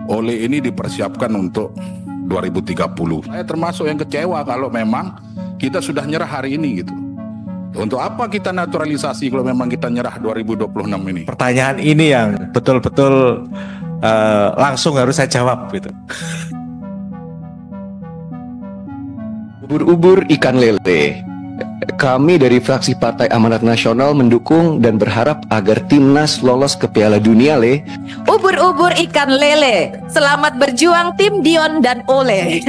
Ole ini dipersiapkan untuk 2030. Saya termasuk yang kecewa kalau memang kita sudah nyerah hari ini gitu. Untuk apa kita naturalisasi kalau memang kita nyerah 2026 ini? Pertanyaan ini yang betul-betul langsung harus saya jawab gitu. Ubur-ubur ikan lele. Kami dari fraksi Partai Amanat Nasional mendukung dan berharap agar timnas lolos ke Piala Dunia, Le. Ubur-ubur ikan lele. Selamat berjuang tim Dion dan Ole.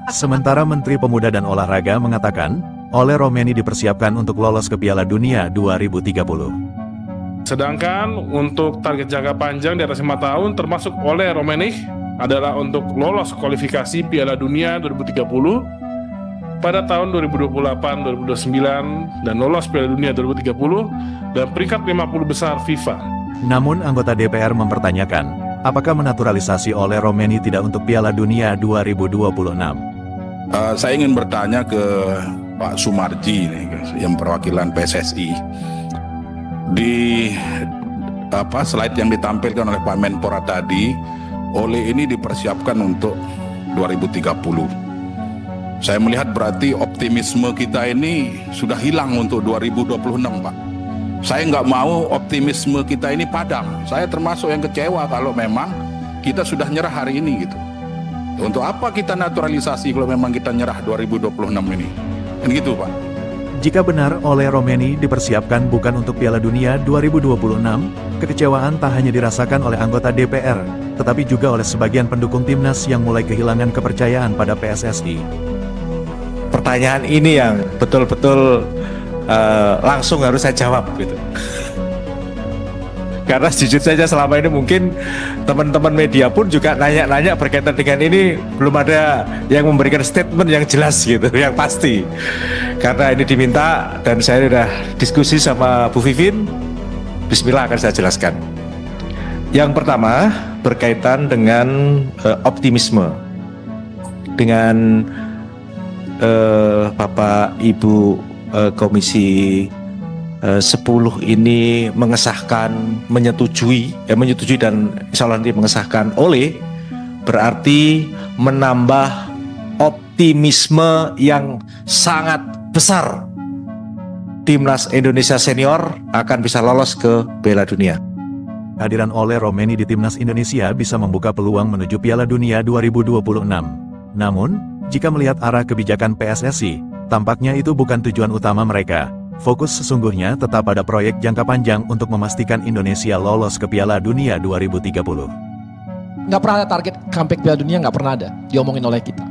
Sementara Menteri Pemuda dan Olahraga mengatakan, Ole Romeni dipersiapkan untuk lolos ke Piala Dunia 2030. Sedangkan untuk target jangka panjang di atas 5 tahun termasuk Ole Romeni adalah untuk lolos kualifikasi Piala Dunia 2030 pada tahun 2028, 2029 dan lolos Piala Dunia 2030 dan peringkat 50 besar FIFA. Namun anggota DPR mempertanyakan, apakah menaturalisasi Ole Romeni tidak untuk Piala Dunia 2026? Saya ingin bertanya ke Pak Sumarji nih, yang perwakilan PSSI. Di slide yang ditampilkan oleh Pak Menpora tadi, Ole ini dipersiapkan untuk 2030. Saya melihat berarti optimisme kita ini sudah hilang untuk 2026, Pak. Saya nggak mau optimisme kita ini padam. Saya termasuk yang kecewa kalau memang kita sudah nyerah hari ini gitu. Untuk apa kita naturalisasi kalau memang kita nyerah 2026 ini? Kan gitu, Pak. Jika benar Ole Romeni dipersiapkan bukan untuk Piala Dunia 2026, kekecewaan tak hanya dirasakan oleh anggota DPR, tetapi juga oleh sebagian pendukung timnas yang mulai kehilangan kepercayaan pada PSSI. Pertanyaan ini yang betul-betul langsung harus saya jawab gitu. Karena jujur saja selama ini mungkin teman-teman media pun juga nanya-nanya berkaitan dengan ini, belum ada yang memberikan statement yang jelas gitu, yang pasti. Karena ini diminta dan saya sudah diskusi sama Bu Vivin, bismillah akan saya jelaskan. Yang pertama berkaitan dengan optimisme. Dengan Bapak Ibu Komisi 10 ini mengesahkan, menyetujui dan insya Allah nanti mengesahkan Ole, berarti menambah optimisme yang sangat besar. Timnas Indonesia senior akan bisa lolos ke Piala Dunia. Kehadiran Ole Romeni di Timnas Indonesia bisa membuka peluang menuju Piala Dunia 2026. Namun, jika melihat arah kebijakan PSSI, tampaknya itu bukan tujuan utama mereka. Fokus sesungguhnya tetap pada proyek jangka panjang untuk memastikan Indonesia lolos ke Piala Dunia 2030. Nggak pernah ada target comeback Piala Dunia, nggak pernah ada diomongin oleh kita.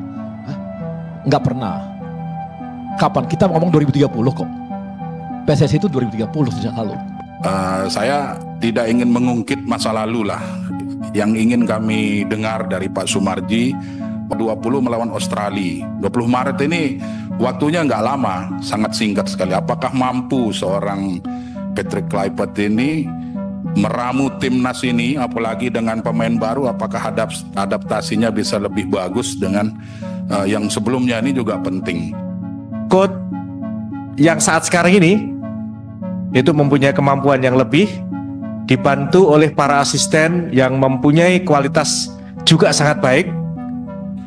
Nggak pernah. Kapan? Kita ngomong 2030 kok. PSSI itu 2030 sejak lalu. Saya tidak ingin mengungkit masa lalu lah. Yang ingin kami dengar dari Pak Sumarji, 20 melawan Australia. 20 Maret ini waktunya nggak lama, sangat singkat sekali. Apakah mampu seorang Patrick Kluivert ini meramu timnas ini, apalagi dengan pemain baru, apakah adaptasinya bisa lebih bagus dengan yang sebelumnya? Ini juga penting. Coach yang saat sekarang ini itu mempunyai kemampuan yang lebih, dibantu oleh para asisten yang mempunyai kualitas juga sangat baik.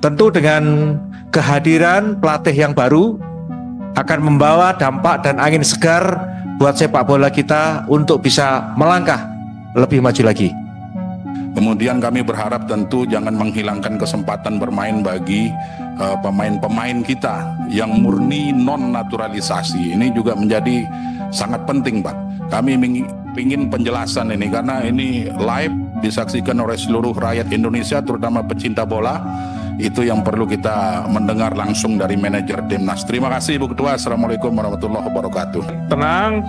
Tentu dengan kehadiran pelatih yang baru akan membawa dampak dan angin segar buat sepak bola kita untuk bisa melangkah lebih maju lagi. Kemudian kami berharap tentu jangan menghilangkan kesempatan bermain bagi pemain-pemain kita yang murni non-naturalisasi. Ini juga menjadi sangat penting, Pak. Kami ingin penjelasan ini karena ini live disaksikan oleh seluruh rakyat Indonesia, terutama pecinta bola. Itu yang perlu kita mendengar langsung dari manajer timnas. Terima kasih Bu Ketua. Assalamualaikum warahmatullahi wabarakatuh. Tenang,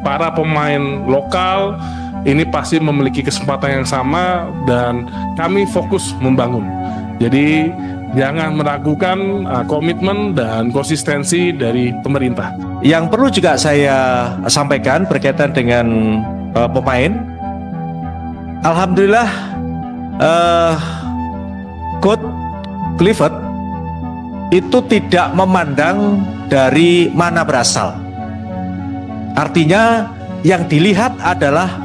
para pemain lokal ini pasti memiliki kesempatan yang sama dan kami fokus membangun. Jadi jangan meragukan komitmen dan konsistensi dari pemerintah. Yang perlu juga saya sampaikan berkaitan dengan pemain, alhamdulillah Coach Kluivert itu tidak memandang dari mana berasal. Artinya yang dilihat adalah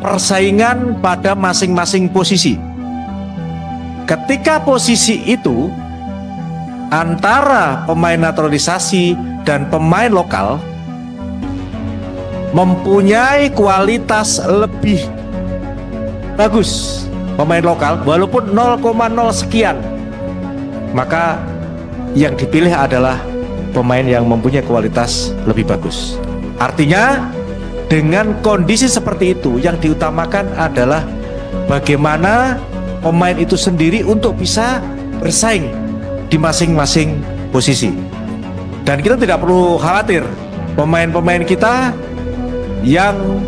persaingan pada masing-masing posisi. Ketika posisi itu antara pemain naturalisasi dan pemain lokal mempunyai kualitas lebih bagus pemain lokal walaupun 0,0 sekian, maka yang dipilih adalah pemain yang mempunyai kualitas lebih bagus. Artinya dengan kondisi seperti itu yang diutamakan adalah bagaimana pemain itu sendiri untuk bisa bersaing di masing-masing posisi. Dan kita tidak perlu khawatir, pemain-pemain kita yang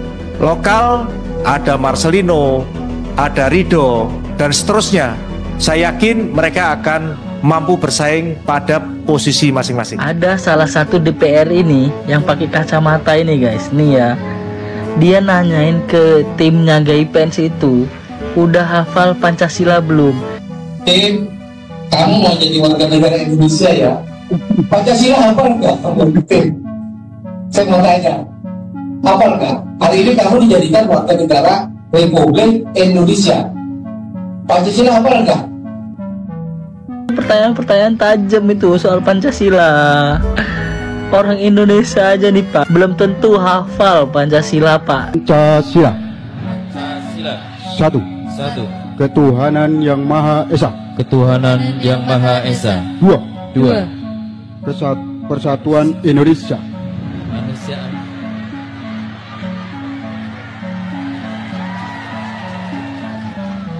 lokal ada Marcelino, ada Rido, dan seterusnya. Saya yakin mereka akan mampu bersaing pada posisi masing-masing. Ada salah satu DPR ini yang pakai kacamata ini guys, nih ya. Dia nanyain ke timnya Gaipens itu, udah hafal Pancasila belum? Tim, kamu mau jadi warga negara Indonesia ya? Pancasila hafal nggak? Tim, saya mau tanya, hafal nggak? Hari ini kamu dijadikan warga negara Republik Indonesia. Pancasila hafal nggak? Pertanyaan-pertanyaan tajam itu soal Pancasila. Orang Indonesia aja nih Pak, belum tentu hafal Pancasila Pak. Pancasila. Satu. Ketuhanan yang Maha Esa. Ketuhanan yang Maha Esa. Dua. Persatuan Indonesia. Manusia.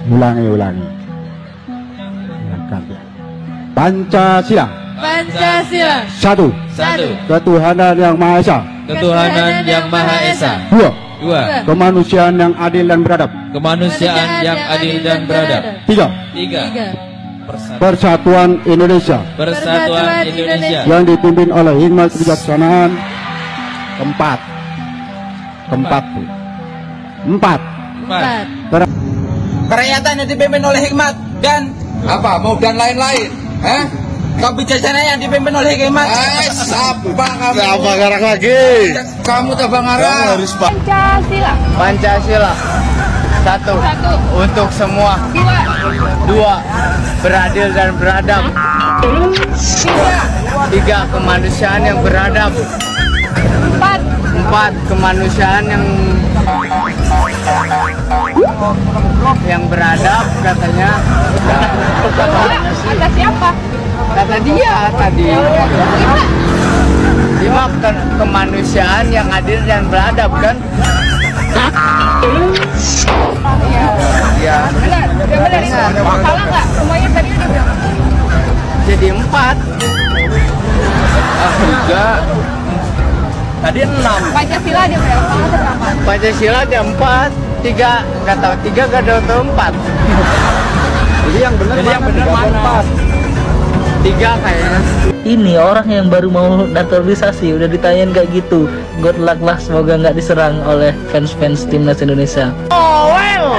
Ulangi. Pancasila. Satu. Ketuhanan yang Maha Esa. Ketuhanan yang Maha Esa. Dua. Kemanusiaan yang adil dan beradab. Kemanusiaan yang adil dan beradab. Tiga. Persatuan Indonesia. Persatuan Indonesia. Yang dipimpin oleh hikmat kebijaksanaan. Empat. Kerakyatan yang dipimpin oleh hikmat dan apa? Mau dan lain-lain. Kebijaksanaan yang dipimpin oleh hikmat. Apa garang lagi? Kamu tabang arah. Pancasila. Satu. Untuk semua. Dua. Beradil dan beradab. Tiga. Kemanusiaan yang beradab. Empat. Kemanusiaan yang beradab katanya. Kata siapa? Kata dia tadi. Lima. Kemanusiaan yang adil dan beradab kan? Iya. Benar. Salah nggak? Semuanya tadi udah bilang. Jadi 4. Tiga. Tadi 6. Pancasila ada berapa? Pancasila ada 4. 3. Nggak tahu 3 nggak tahu 4. Jadi yang benar mana? 3 kayaknya. Ini orang yang baru mau naturalisasi udah ditanyain kayak gitu. Good luck lah, semoga nggak diserang oleh fans-fans timnas Indonesia. Oh well.